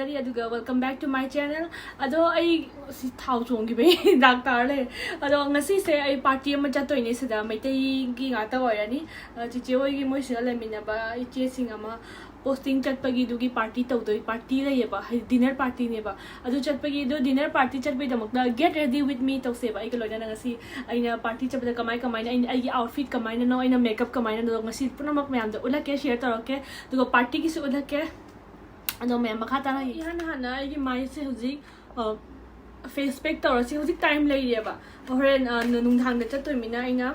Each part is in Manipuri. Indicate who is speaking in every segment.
Speaker 1: Tamzari aduga welcome back to my channel. Ado ai si thau chong gi be doctor le. Ado ngasi se ai party ma cha toine se da mai tai gi nga ta oirani. Chiche oi gi moi se le mina ba iche singa ma posting chat pagi du gi party tau doi party le ye ba dinner party ne ba. Ado chat pagi do dinner party chat bai damak da get ready with me tau se ba ai ko loina ngasi aina party chat da kamai kamai ai gi outfit kamai na no aina makeup kamai na do ngasi punamak mayam da ula ke share tar ke do party ki su ula ke ano may makata na yan hana ay mai se huji face pack tor si huji time lai ye ba horen nung thang da chat to mina ina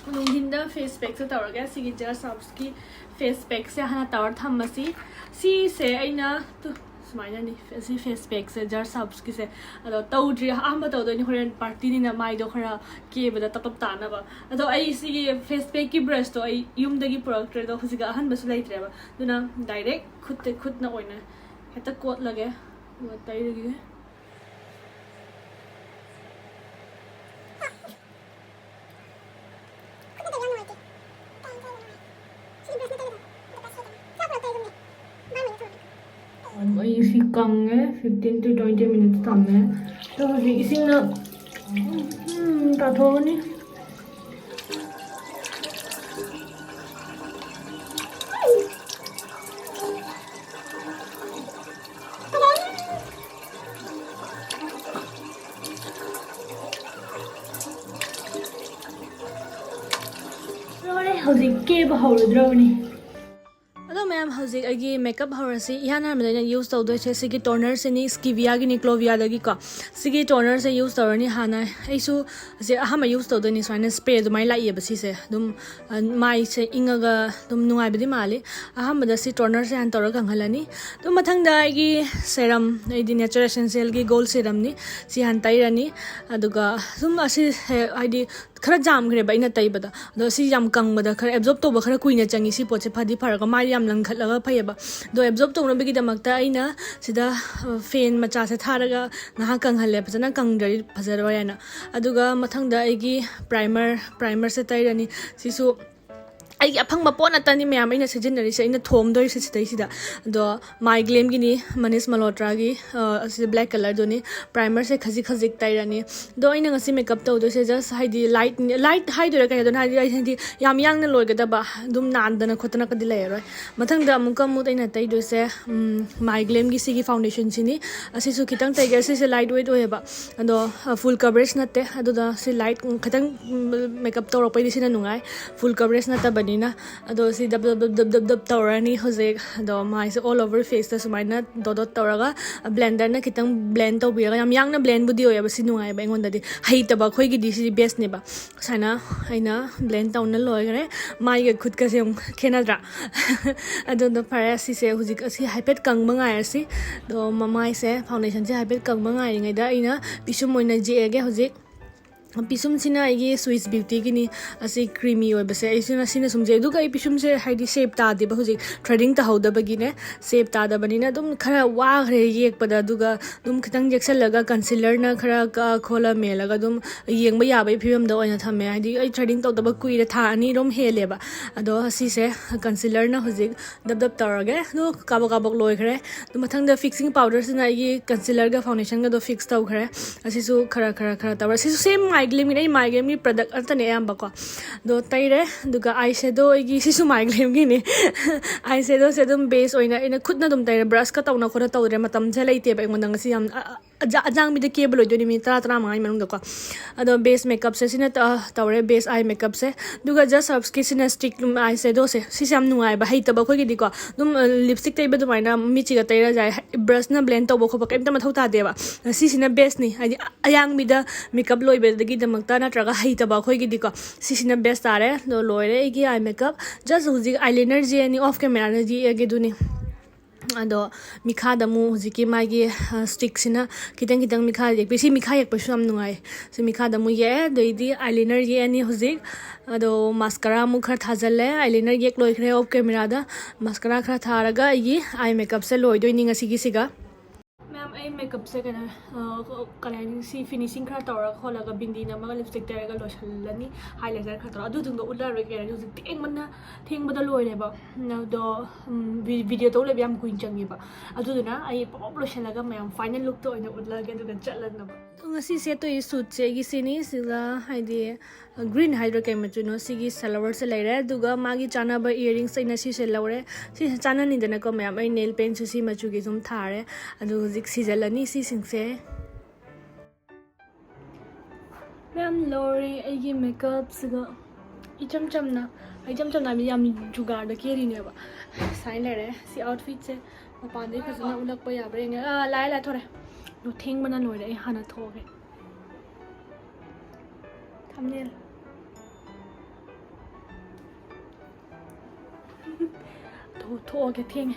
Speaker 1: nung hinda face pack se tor ga si gi jar subs ki face pack se hana tor tham si si se aina to smaina ni si face pack se jar subs ki se ado tawdri amba taw do ni horen party ni na mai do khara ke ba da takap ta na ba ado ai si face pack ki brush to ai yum da gi product do huji ga han basu lai tre ba duna direct khud na oina heta kot lage wa tai lagi isi kang 15 to 20 minutes tam hai to isi na ta tho ni hauzik ke ba hauradrawni ma'am हौजिक अगी मेकअप हौरसी इहाना मदना यूज तौदो छे सिगी टोनर से नि स्कीविया गी नि क्लोविया दगी को सिगी टोनर से यूज तौरनी हाना ऐसु से अहम यूज तौदो नि स्वाइन स्प्रे दुमाई लाइए बसी से दुम माई से इंगगा दुम नुआई बदि माले अहम बदा सि टोनर से हान तौर कंगहलानी दुम मथंग दा आगी सेरम एदि नेचुरल एसेंशियल गी गोल्ड सेरम नि सि हान ताइरानी अदुगा दुम असि आइदि खरा जाम खरे बाइना ताइबदा दो सि याम कंगबदा खरा एब्जॉर्ब तोबा खरा कुइना चंगी सि पोचे फदि फरगा माइ याम लंखटलगा फैबा दो एब्जॉर्ब तोनबगी दमकता आइना सिदा फेन मचा से थारगा नहा कंगहले फजना कंगदरि फजरवायना अदुगा मथंगदा आइगी प्राइमर से ताइरानी सिसु आई अफंग पोन अतनी मैम अगर सिजनरी से थोमदोर से सिदा दो माई ग्लेम की मनीष मल्होत्रा की ब्लैक कलर दोनी प्राइमर से खजी खजिक ताइरानी दो अगर मेकअप तौदो से जस्ट हाइदी लाइट हाइदोर कहीं हाइदी याम यांगना लोइगदबा दुम नांदना खोतना कदी लेरोय मथंगदा अमुक अमुक अइना तैदोसे माई ग्लेम की सिगी फाउंडेशन सिनी असिसु खितंग तैगर से लाइट वेट होयबा अदो फुल कवरेज नते अदुदा सि लाइट खितंग मेकअप तौरपैदि सिना नुंगाय फुल कवरेज नतबा नीना अदो सी दब तौरनी हजिक अदो माइ से ऑल ओवर फेस ता सुमाइना डॉट तौरगा ब्लेंडर ना खितंग ब्लेंड तौबिरगा याम यांगना ब्लेंड बुदी होयबा सि नुंगाय बा एंगोंददी हैतबा खोइगी दी सि बेस्ट नेबा साना आइना ब्लेंड तौना लोइगरे माइ गे खुद का से खेनाद्रा अदो द फरासी से हुजिक असि हाइपेट कंग मंगायसि दो ममाइ से फाउंडेशन से हाइपेट कंग मंगायरिङैदा आइना पिसुम मोइना जेगे हुजिक पिसुम सिना आइगी स्विस ब्यूटी की नि असि क्रीमी ओय बसे आइसिना सिना सुमजे दुगा आई पिसुम से हाइदी शेप ता दे बहुजी थ्रेडिंग ता हौदा बगी ने शेप ता दा बनी ना दुम खरा वा खरे येक पदा दुगा दुम खतंग जेक्सल लगा कंसीलर ना खरा का खोला मे लगा दुम येंग बया बै फिबम दा ओइना थमे हाइदी आई थ्रेडिंग ता दबा कुइरा था अनि रोम हेलेबा अदो असि से कंसीलर ना हुजिक दब तौरगे दो काबो काबो लोय खरे दुम मथंग दा फिक्सिंग पाउडर सिना आइगी कंसीलर का फाउंडेशन का दो फिक्स तौ खरे असिसु खरा तौर सिसु सेम माइग्लेम की प्रोडक्ट अतने अयंबको दो तैरे दुगा आई शेडो की सिसु माइग्लेम की ने आई शेडो से दुम बेस ओइना इन खुदना दुम तैरे ब्रश का तौना खोना तौरे मतम से लेते बे मोंदंग से याम अजांग मी द केबल ओइदोनी मी तरा मांगाई मनंग दको अदो बेस मेकअप से सिना तौरे बेस आई मेकअप से दुगा जस्ट सर्फ की सिना स्टिक आई शेडो से सिस याम नुंगाई बा हैतबा खोगी दिको दुम लिपस्टिक तैबे दुमाइना मिची गा तैरा जाय ब्रश ना ब्लेंड तौबो खोबा केमता मथौ ता देबा सिसिना बेस नि हाइदी Ayang me the makeup लोइबे दगी दमकता नत्रगा हैतबा खोगी दिको सिसिना base तारे दो लोइरे एगी आई मेकअप जस्ट हुजी आईलाइनर जे नि ऑफ कैमरा न जी एगे दुनी अदो मिखा दमु हुजिकी मागी स्टिक सिना खितंग खितंग मिखा एक बेसी मिखा एक पसु हम नुंगाय से मिखा दमु ये दोइदी आईलाइनर ये नि हुजिक अदो मास्कारा मु खर थाजले आईलाइनर ये लोइखरे ऑफ कैमरा दा मास्कारा खर थारगा ये आई मेकअप से लोइदोइ नि ngasi gi siga ma'am I makeup se kana kalani si finishing khara tawra kholaga bindi namaga lipstick teraga lotion lani highlighter khara tawra adu jungdo ular re kana ju ting manna thing bada loire ba na do video to le byam kuin changi ba adu duna ai pop lotion laga mayam final look to ina ular ga du chatlan na to ngasi se to suit che gi sini sila haidi green hydrocare machuno sigi salawar se laire duga magi chana ba earrings ina si se lawre si chana ni dana ko mayam ai nail paint su si machu gi sum thare adu zik sijalani si singse mayam lori ai makeup siga icham chamna bi yam jugar da keri ne ba sai lere si outfit se pa de khasna ulak pa ya bre ne lai la thore no thing bana loi ai hana thoge thumbnail thoge thing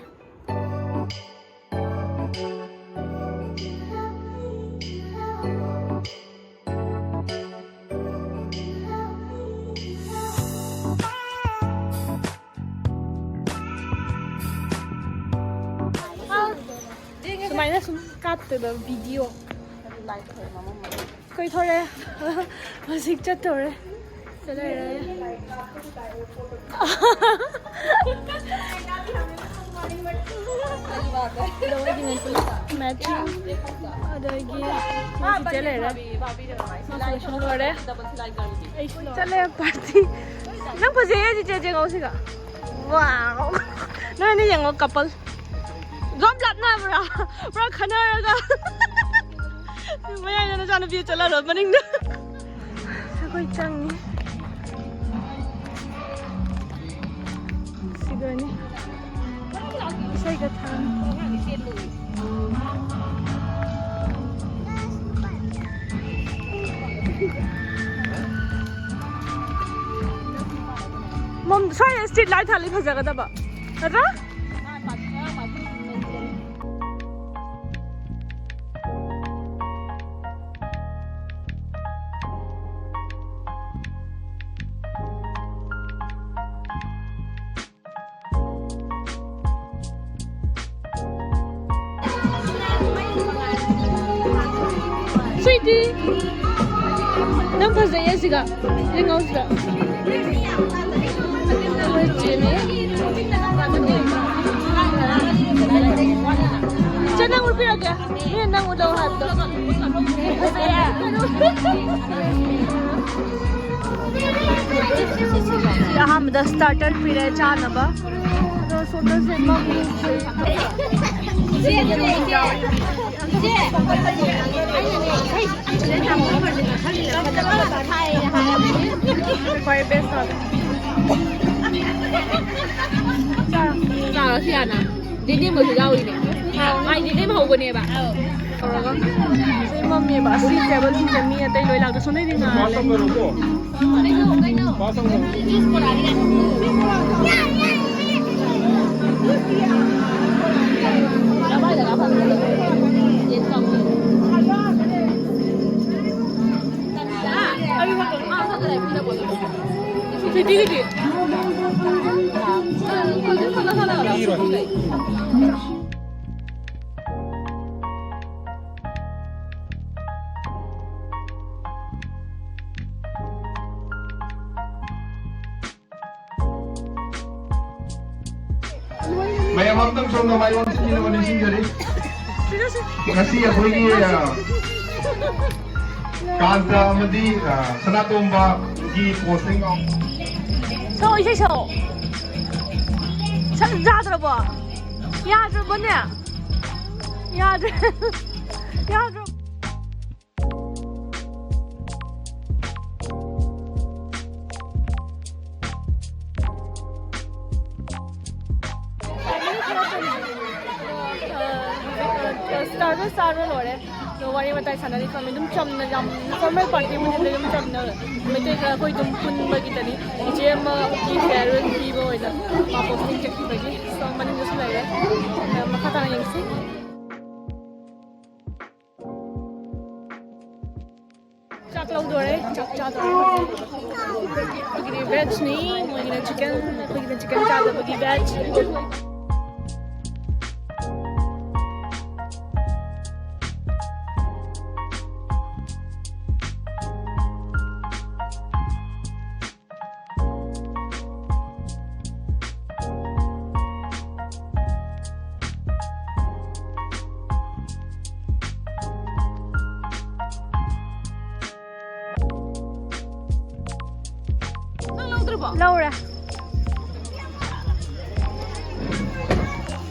Speaker 1: Sumainya cut the video. Koi thore masik chat thore. Chale re. Matching. Adagi. Chale re. Chale party. Nang pose ya je je ngau siga. Wow. Nah ni yang couple. Gom lat na bra khana ga maya na jana bi chala ro maning na sa koi chang ni sigani sai ga tham mom sai street light thali phaja ga da ba ra Sweetie, nang pazaya siga, yung ausda. Diyan nang ulpira ka, yan nang ulaw hato. Pazaya. यहाँ हम 10 starter फिरे चाना बा, तो सोना से mummy
Speaker 2: Sao xí anh à? Đi đi một đâu đi nè? Ai đi đi một hồi nè bà?
Speaker 1: Say mummy ba si table si jami atay loy lag so na din na. Sige.
Speaker 3: May amang so na may once niyo naman yung sinjari. Kasi ako'y kanta madi sanatomba gi posting ang
Speaker 1: So 이제 저. 자 들어봐. 야 저 뭐냐? 야 저. 야 저. Starter lore. No worry matai sanari kami dum chamna jam formal party mun de dum chamna mete ka koi dum pun bagi tani je ma ki farewell ki bo ida ma posting check bagi so mani mus lai ma khata yang si chak lau dore chak cha dore bagi veg ni bagi chicken cha bagi veg
Speaker 2: ꯂꯧꯗ꯭ꯔꯕꯣ
Speaker 1: ꯂꯧꯔꯦ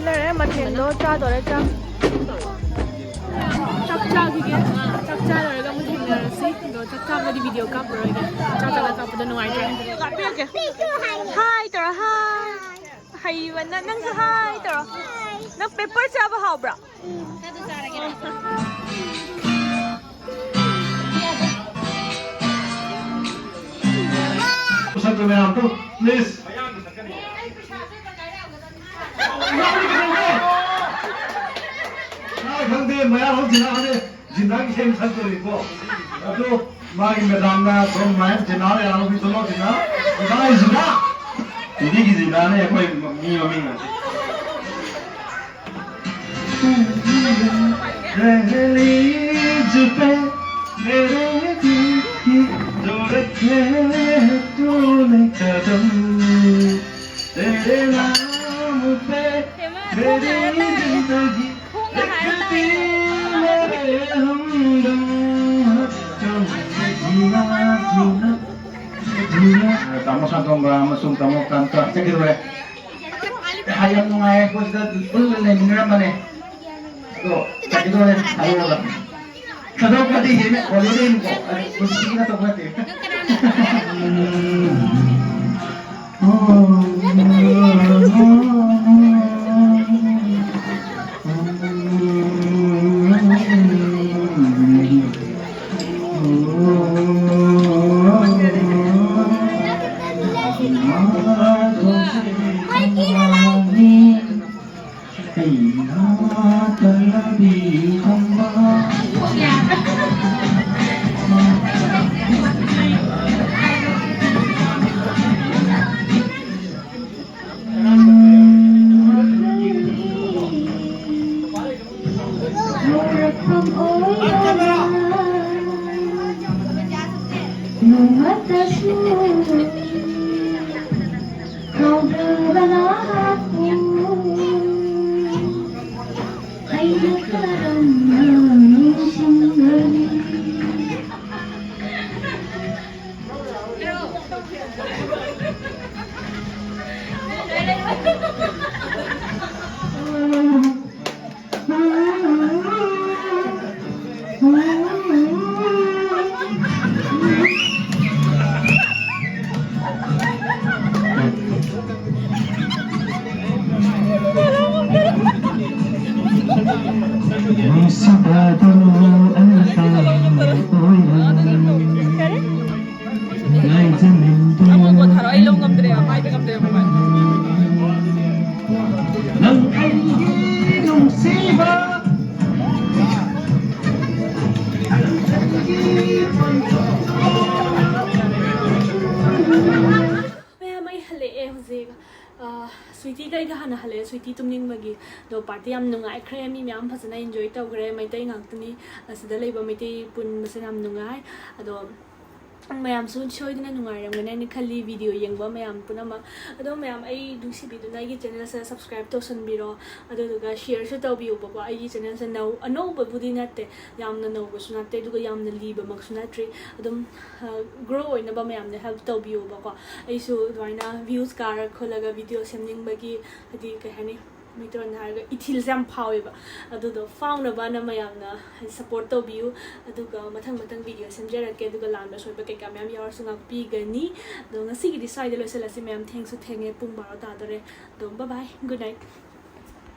Speaker 1: ꯂꯩꯔꯦ ꯃꯊꯦꯜꯗꯣ ꯆꯥꯗꯣꯔꯦ ꯆꯥꯛ ꯆꯥꯈꯤꯒꯦ ꯆꯥꯛ ꯆꯥ ꯂꯣꯏꯔꯒ ꯑꯃꯨꯛ ꯊꯦꯡꯅꯔꯁꯤ ꯑꯗꯣ ꯆꯥꯛ ꯆꯥꯕꯗꯤ ꯚꯤꯗꯤꯑꯣ ꯀꯥꯞꯄꯔꯣꯏꯒꯦ ꯆꯥꯛ ꯆꯥꯛ ꯀꯥꯞꯄꯗ ꯅꯨꯡꯉꯥꯏꯇ꯭ꯔꯦ ꯀꯥꯞꯄꯤꯔꯛꯀꯦ ꯍꯥꯏ ꯇꯧꯔꯣ ꯍꯥꯏ ꯍꯩꯕ ꯅꯪꯁꯨ ꯍꯥꯏ ꯇꯧꯔꯣ ꯅꯪ ꯄꯦꯄꯔ ꯆꯥꯕ ꯍꯥꯎꯕ꯭ꯔꯥ
Speaker 3: Please. खंदे मया हो जिना ने जिंदगी से इंसान तो रिपो तो मागी मैदान में तो मैं जिना ने यारों भी सुनो जिना उदाई जिना दीदी की जिना ने कोई मी मम्मी ना रहली जुपे मेरे दिल की जो रखे तूने कदम तेरे नाम पे मेरी जिंदगी Tamo sa tomba masung tamo kantor sige re hayam mo nga ko sa ulle ngira mane to sige re hayo la kado kadi heme holiday ko kusi na to mate
Speaker 1: Sweetie kay hana hale sweetie tumning magi do party am nungai khre mi myam phasana enjoy tawgre maitai ngakni asida leiba maitai pun masanam nungai ado mayam sun choidina nungai ramgane ni khali video yengba mayam punama ado mayam ai dusi bidu na gi channel sa subscribe to sanbiro ado duga share su tawbiu baba ai channel sa now ano babudi natte yamna no bu sunatte duga yamna liba mak sunatri adum grow ina ba mayam ne help tawbiu baba ai su doina views kar kholaga video semning bagi adi kahani Mitron harga ithil jam phaweba adudo fauna bana mayamna support to view aduga mathang video semjarake aduga lamba soiba ke kamyam yar sunga pi gani do ngasi gi decide lo sela si mayam thanks to thenge pung 12 ta dare do bye bye good night